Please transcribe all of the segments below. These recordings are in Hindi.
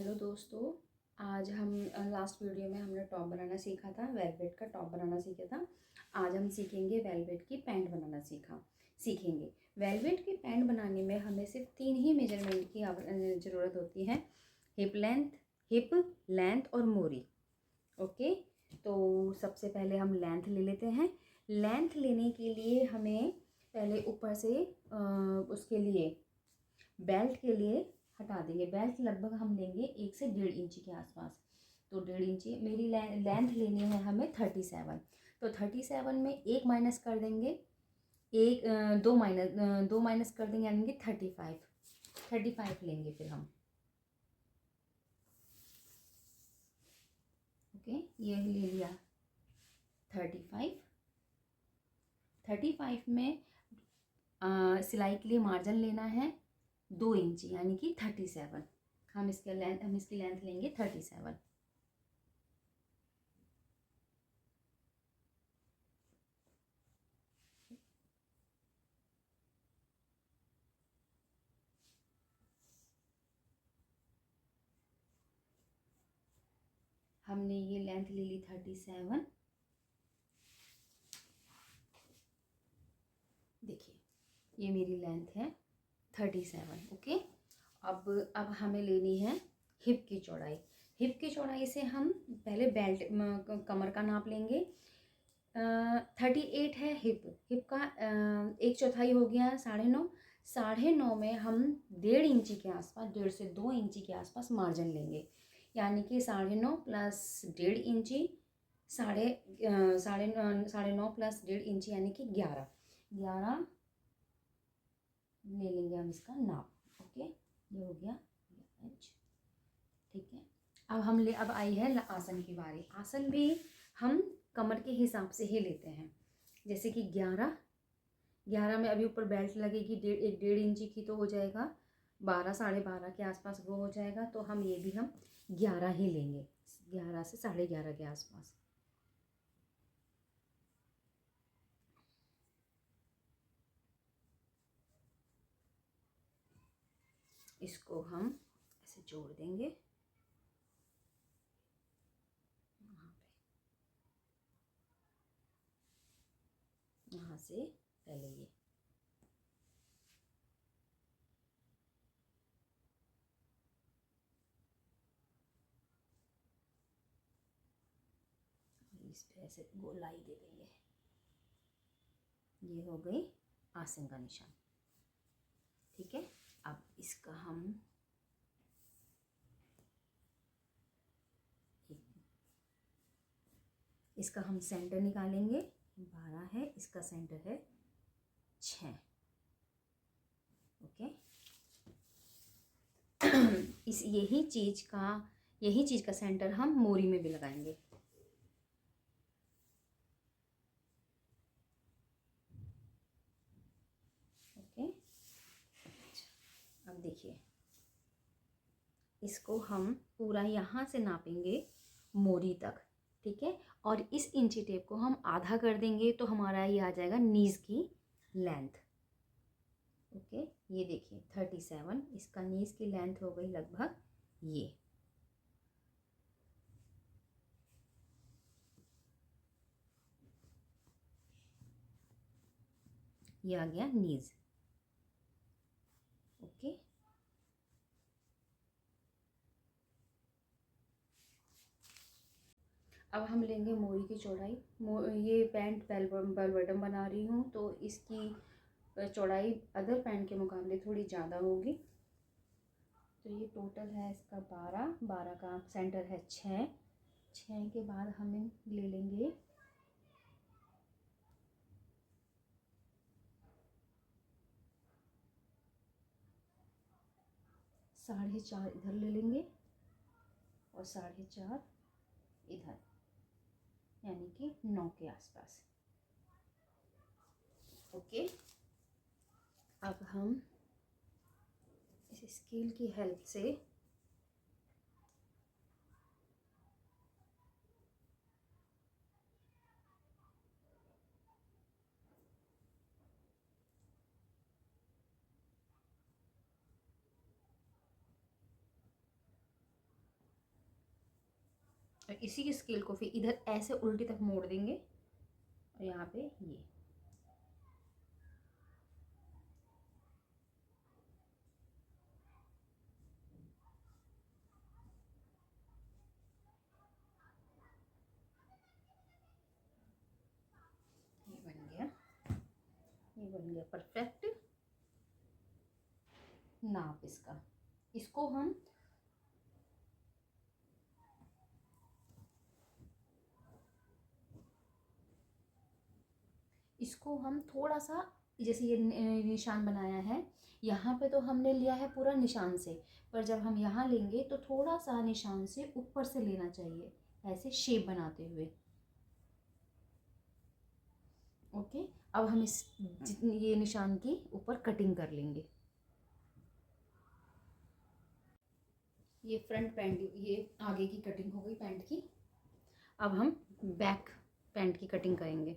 हेलो दोस्तों। आज हम लास्ट वीडियो में हमने टॉप बनाना सीखा था, वेलवेट का टॉप बनाना सीखा था। आज हम सीखेंगे वेलवेट की पैंट बनाना सीखेंगे। वेलवेट की पैंट बनाने में हमें सिर्फ 3 ही मेजरमेंट की ज़रूरत होती है। हिप लेंथ और मोरी। ओके, तो सबसे पहले हम लेंथ ले लेते हैं। लेंथ लेने के लिए हमें पहले ऊपर से उसके लिए बेल्ट के लिए हटा देंगे। बेल्ट लगभग हम लेंगे 1 से 1.5 इंची के आसपास। तो 1.5 इंची मेरी लेंथ लेनी है हमें 37। तो 37 में एक माइनस कर देंगे, दो माइनस कर देंगे, यानी कि 35 लेंगे फिर हम। ओके, ये ले लिया 35 में सिलाई के लिए मार्जिन लेना है 2 इंची, यानी कि 37। हम इसकी लेंथ लेंगे 37। हमने ये लेंथ ले ली 37। देखिए, ये मेरी लेंथ है 37। ओके, अब हमें लेनी है हिप की चौड़ाई। हिप की चौड़ाई से हम पहले बेल्ट कमर का नाप लेंगे। 38 है हिप का, 1/4 हो गया 9.5। 9.5 में हम 1.5 इंची के आसपास, 1.5 से 2 इंची के आसपास मार्जिन लेंगे, यानी कि 9.5 प्लस 1.5 इंची, 9.5 प्लस 1.5 इंची, यानी कि 11 ले लेंगे हम इसका नाप। ओके, ये हो गया 11 इंच। ठीक है, अब आई है आसन की बारी। आसन भी हम कमर के हिसाब से ही लेते हैं। जैसे कि 11 में अभी ऊपर बेल्ट लगेगी, 1.5 इंची की, तो हो जाएगा 12, 12.5 के आसपास वो हो जाएगा। तो हम 11 ही लेंगे, 11 से 11.5 के आसपास। इसको हम ऐसे जोड़ देंगे यहाँ से पहले ये इस पे ऐसे गोलाई दे देंगे। ये हो गई आसन का निशान। ठीक है, अब इसका हम सेंटर निकालेंगे। 12 है, इसका सेंटर है 6। ओके, यही चीज़ का सेंटर हम मोरी में भी लगाएंगे। ओके, अब देखिए, इसको हम पूरा यहाँ से नापेंगे मोरी तक। ठीक है, और इस इंची टेप को हम आधा कर देंगे, तो हमारा ये आ जाएगा नीज की लेंथ। ओके, ये देखिए 37, इसका नीज की लेंथ हो गई लगभग ये आ गया नीज। ओके, अब हम लेंगे मोरी की चौड़ाई। ये पैंट बेल बटन बना रही हूँ, तो इसकी चौड़ाई अदर पैंट के मुकाबले थोड़ी ज़्यादा होगी। तो ये टोटल है इसका 12 का सेंटर है 6 के बाद हमें ले लेंगे 4.5 इधर ले लेंगे और 4.5 इधर, यानी कि 9 के आसपास। ओके, अब हम इस स्केल की हेल्प से और इसी के स्केल को फिर इधर ऐसे उल्टी तक मोड़ देंगे और यहाँ पे ये बन गया परफेक्ट नाप इसका। इसको हम थोड़ा सा, जैसे ये निशान बनाया है यहाँ पे तो हमने लिया है पूरा निशान से, पर जब हम यहाँ लेंगे तो थोड़ा सा निशान से ऊपर से लेना चाहिए, ऐसे शेप बनाते हुए। ओके, अब हम इस ये निशान की ऊपर कटिंग कर लेंगे। ये फ्रंट पैंट, ये आगे की कटिंग हो गई पैंट की। अब हम बैक पैंट की कटिंग करेंगे।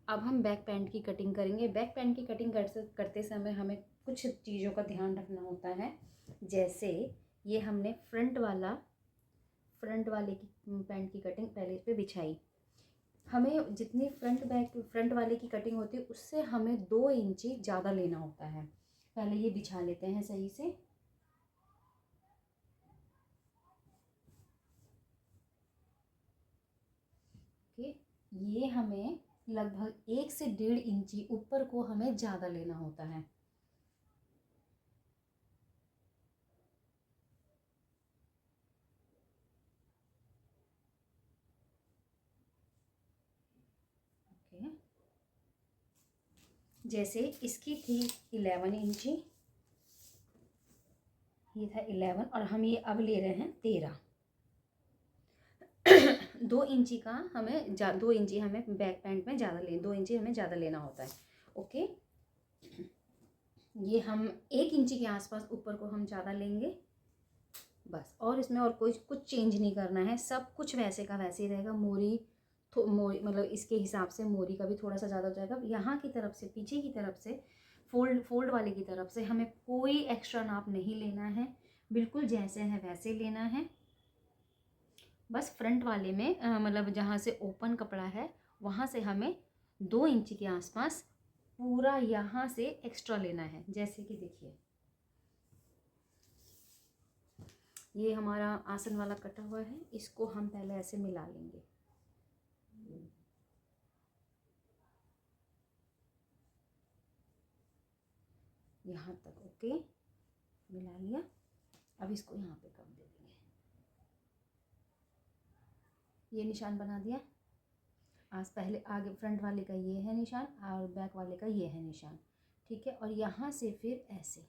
अब हम बैक पैंट की कटिंग करेंगे। बैक पैंट की कटिंग करते समय हमें कुछ चीज़ों का ध्यान रखना होता है। जैसे ये हमने फ्रंट वाले की पैंट की कटिंग पहले इस पर बिछाई। हमें जितनी फ्रंट वाले की कटिंग होती है उससे हमें 2 इंची ज़्यादा लेना होता है। पहले ये बिछा लेते हैं सही से। ओके, ये हमें लगभग 1 से 1.5 इंची ऊपर को हमें ज़्यादा लेना होता है। ओके, जैसे इसकी थी 11 इंची, ये था 11 और हम ये अब ले रहे हैं 13। 2 इंची का हमें 2 इंची हमें बैक पैंट में ज़्यादा 2 इंची हमें ज़्यादा लेना होता है। ओके, ये हम 1 इंची के आसपास ऊपर को हम ज़्यादा लेंगे बस। और इसमें और कुछ चेंज नहीं करना है, सब कुछ वैसे का वैसे ही रहेगा। मोरी मतलब इसके हिसाब से मोरी का भी थोड़ा सा ज़्यादा हो जाएगा। यहाँ की तरफ से, पीछे की तरफ से, फोल्ड वाले की तरफ से हमें कोई एक्स्ट्रा नाप नहीं लेना है, बिल्कुल जैसे है वैसे लेना है। बस फ्रंट वाले में मतलब जहाँ से ओपन कपड़ा है वहाँ से हमें 2 इंची के आसपास पूरा यहाँ से एक्स्ट्रा लेना है। जैसे कि देखिए ये हमारा आसन वाला कटा हुआ है, इसको हम पहले ऐसे मिला लेंगे। यहाँ तक ओके, मिला लिया। अब इसको यहाँ पे कर देंगे, ये निशान बना दिया। पहले आगे फ्रंट वाले का ये है निशान और बैक वाले का ये है निशान, ठीक है। और यहाँ से फिर ऐसे,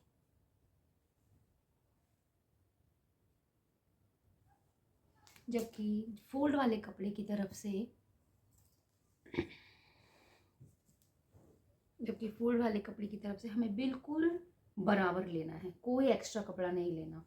जबकि फोल्ड वाले कपड़े की तरफ से हमें बिल्कुल बराबर लेना है, कोई एक्स्ट्रा कपड़ा नहीं लेना।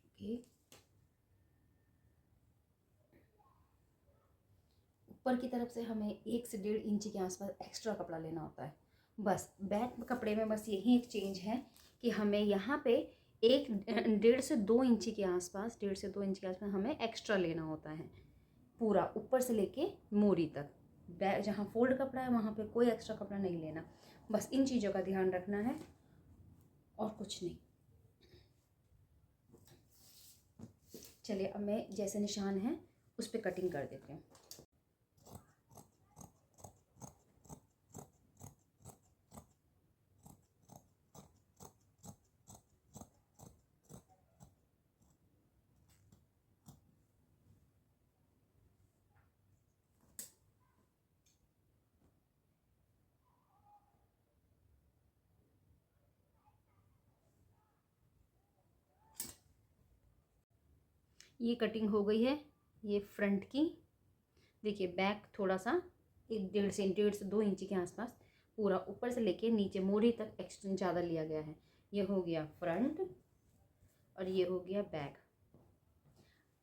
ओके, ऊपर की तरफ से हमें 1 से 1.5 इंची के आसपास एक्स्ट्रा कपड़ा लेना होता है। बस बैक कपड़े में बस यही एक चेंज है कि हमें यहाँ पे 1.5 से 2 इंची के आसपास, 1.5 से 2 इंच के आसपास हमें एक्स्ट्रा लेना होता है, पूरा ऊपर से लेके मोरी तक। बैक जहाँ फोल्ड कपड़ा है वहाँ पे कोई एक्स्ट्रा कपड़ा नहीं लेना। बस इन चीज़ों का ध्यान रखना है और कुछ नहीं। चलिए अब मैं जैसे निशान है उस पर कटिंग कर देती हूँ। ये कटिंग हो गई है, ये फ्रंट की। देखिए बैक थोड़ा सा 1.5 से 2 इंची के आसपास पूरा ऊपर से लेके नीचे मोरी तक एक्सटेंड ज़्यादा लिया गया है। ये हो गया फ्रंट और ये हो गया बैक।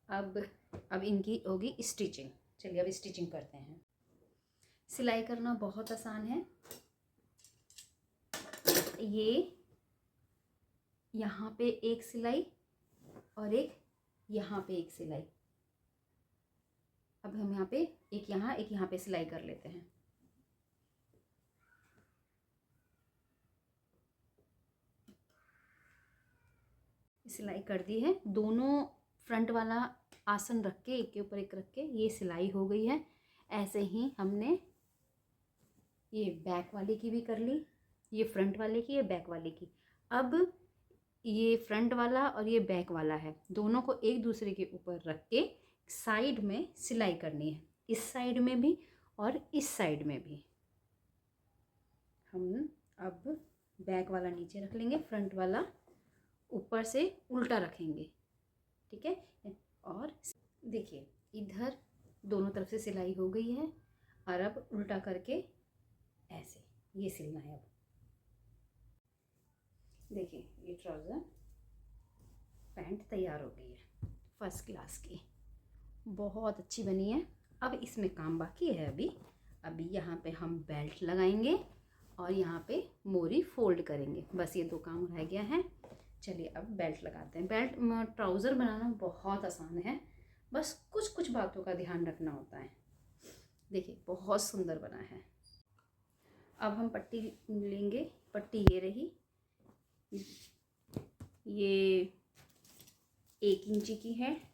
अब इनकी होगी स्टिचिंग। चलिए अब स्टिचिंग करते हैं। सिलाई करना बहुत आसान है। ये यहाँ पे एक सिलाई और एक यहाँ पे एक सिलाई। अब हम यहाँ पे एक यहाँ पे सिलाई कर लेते हैं। सिलाई कर दी है। दोनों फ्रंट वाला आसन रख के एक के ऊपर एक रख के ये सिलाई हो गई है। ऐसे ही हमने ये बैक वाले की भी कर ली, ये फ्रंट वाले की, ये बैक वाले की। अब ये फ्रंट वाला और ये बैक वाला है, दोनों को एक दूसरे के ऊपर रख के साइड में सिलाई करनी है। इस साइड में भी और इस साइड में भी। हम अब बैक वाला नीचे रख लेंगे, फ्रंट वाला ऊपर से उल्टा रखेंगे, ठीक है। और देखिए इधर दोनों तरफ से सिलाई हो गई है और अब उल्टा करके ऐसे ये सिलना है। अब देखिए ये ट्राउज़र पैंट तैयार हो गई है, फर्स्ट क्लास की, बहुत अच्छी बनी है। अब इसमें काम बाकी है। अभी यहाँ पे हम बेल्ट लगाएंगे और यहाँ पे मोरी फोल्ड करेंगे, बस ये दो काम रह गया है। चलिए अब बेल्ट लगाते हैं। बेल्ट ट्राउज़र बनाना बहुत आसान है, बस कुछ कुछ बातों का ध्यान रखना होता है। देखिए बहुत सुंदर बना है। अब हम पट्टी लेंगे। पट्टी ये रही, ये 1 इंची की है।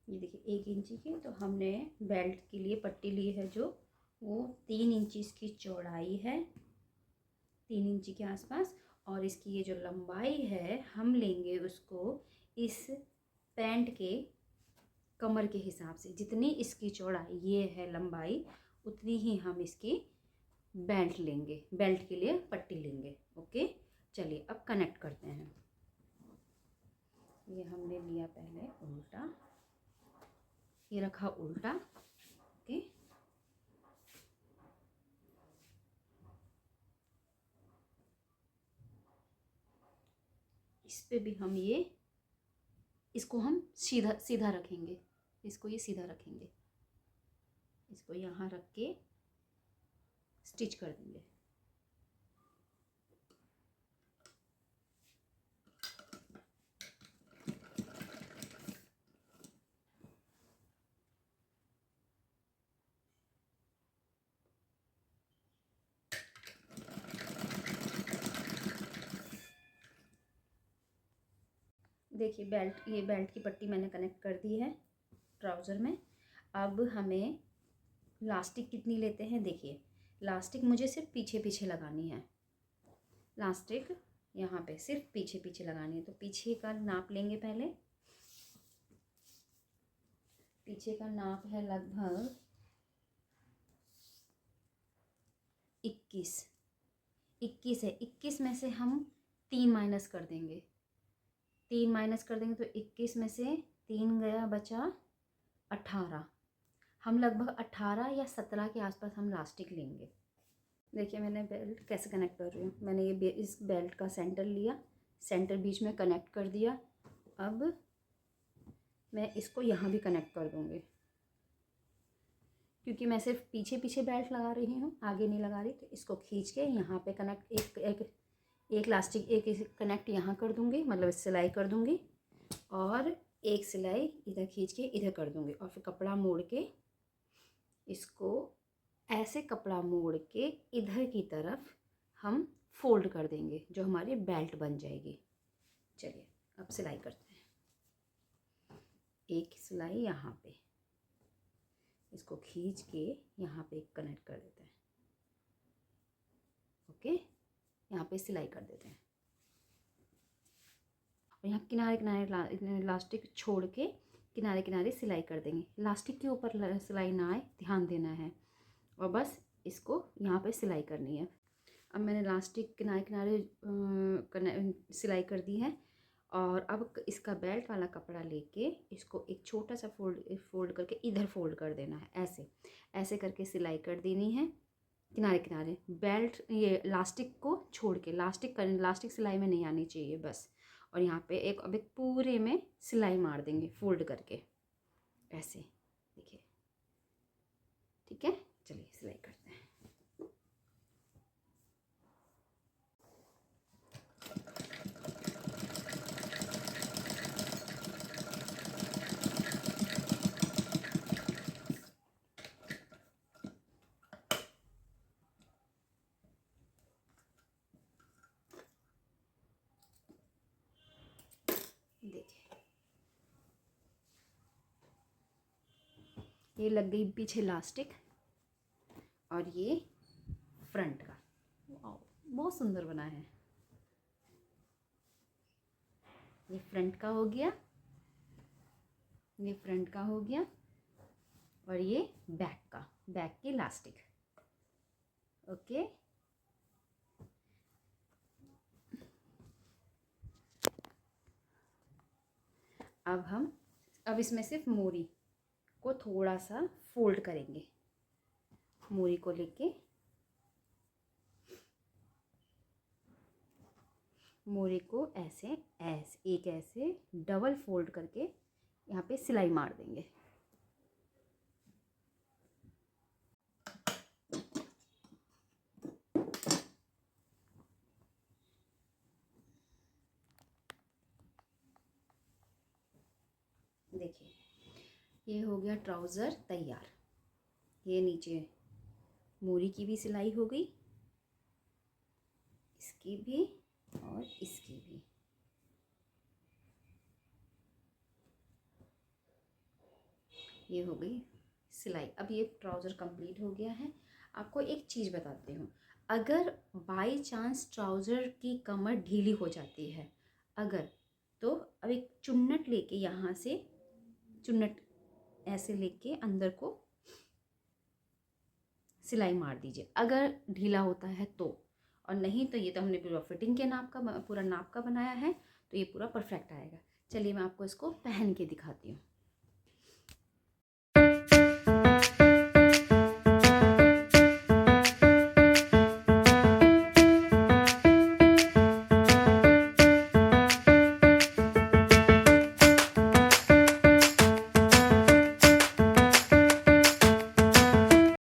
ये देखिए 1 इंची की। तो हमने बेल्ट के लिए पट्टी ली है जो वो 3 इंची इसकी चौड़ाई है, 3 इंची के आसपास। और इसकी ये जो लंबाई है हम लेंगे उसको इस पैंट के कमर के हिसाब से। जितनी इसकी चौड़ाई ये है लंबाई, उतनी ही हम इसकी बेल्ट लेंगे, बेल्ट के लिए पट्टी लेंगे। ओके चलिए अब कनेक्ट करते हैं। ये हमने लिया पहले उल्टा, ये रखा उल्टा। ओके इस पे भी हम इसको हम सीधा सीधा रखेंगे, इसको ये सीधा रखेंगे, इसको यहाँ रख के स्टिच कर देंगे। देखिए ये बेल्ट की पट्टी मैंने कनेक्ट कर दी है ट्राउज़र में। अब हमें लास्टिक कितनी लेते हैं, देखिए लास्टिक मुझे सिर्फ पीछे पीछे लगानी है। लास्टिक यहाँ पे सिर्फ पीछे पीछे लगानी है। तो पीछे का नाप लेंगे पहले। पीछे का नाप है लगभग 21 है। 21 में से हम 3 माइनस कर देंगे। 3 माइनस कर देंगे तो 21 में से 3 गया, बचा 18। हम लगभग 18 या 17 के आसपास हम लास्टिक लेंगे। देखिए मैंने बेल्ट कैसे कनेक्ट कर रही हूँ। मैंने ये इस बेल्ट का सेंटर लिया, सेंटर बीच में कनेक्ट कर दिया। अब मैं इसको यहाँ भी कनेक्ट कर दूँगी, क्योंकि मैं सिर्फ पीछे पीछे बेल्ट लगा रही हूँ, आगे नहीं लगा रही। तो इसको खींच के यहाँ पे कनेक्ट एक लास्टिक एक कनेक्ट यहाँ कर दूँगी, मतलब सिलाई कर दूँगी, और एक सिलाई इधर खींच के इधर कर दूँगी। और फिर कपड़ा मोड़ के इसको ऐसे कपड़ा मोड़ के इधर की तरफ हम फोल्ड कर देंगे, जो हमारी बेल्ट बन जाएगी। चलिए अब सिलाई करते हैं। एक सिलाई यहाँ पे, इसको खींच के यहाँ पे कनेक्ट कर देते हैं। ओके यहाँ पे सिलाई कर देते हैं। और यहाँ किनारे किनारे लास्टिक छोड़ के किनारे किनारे सिलाई कर देंगे। लास्टिक के ऊपर सिलाई ना आए, ध्यान देना है। और बस इसको यहाँ पे सिलाई करनी है। अब मैंने लास्टिक किनारे किनारे सिलाई कर दी है। और अब इसका बेल्ट वाला कपड़ा लेके इसको एक छोटा सा फोल्ड करके इधर फोल्ड कर देना है। ऐसे करके सिलाई कर देनी है। किनारे किनारे बेल्ट, ये लास्टिक को छोड़ के, लास्टिक सिलाई में नहीं आनी चाहिए बस। और यहाँ पे अब एक पूरे में सिलाई मार देंगे फोल्ड करके ऐसे, देखिए। ठीक है, चलिए सिलाई करते हैं। देखिए, ये लग गई पीछे इलास्टिक और ये फ्रंट का। वाओ, बहुत सुंदर बना है। ये फ्रंट का हो गया, ये फ्रंट का हो गया, और ये बैक की इलास्टिक। ओके, अब इसमें सिर्फ मोरी को थोड़ा सा फोल्ड करेंगे। मोरी को लेके मोरी को ऐसे ऐसे डबल फोल्ड करके यहाँ पे सिलाई मार देंगे। देखिए, ये हो गया ट्राउज़र तैयार। ये नीचे मोरी की भी सिलाई हो गई, इसकी भी और इसकी भी। ये हो गई सिलाई। अब ये ट्राउज़र कंप्लीट हो गया है। आपको एक चीज़ बताती हूँ, अगर बाय चांस ट्राउज़र की कमर ढीली हो जाती है अगर, तो अब एक चुन्नट लेके यहाँ से चुन्नट ऐसे लेके अंदर को सिलाई मार दीजिए, अगर ढीला होता है तो। और नहीं तो ये तो हमने पूरा फिटिंग के नाप का, पूरा नाप का बनाया है, तो ये पूरा परफेक्ट आएगा। चलिए मैं आपको इसको पहन के दिखाती हूँ।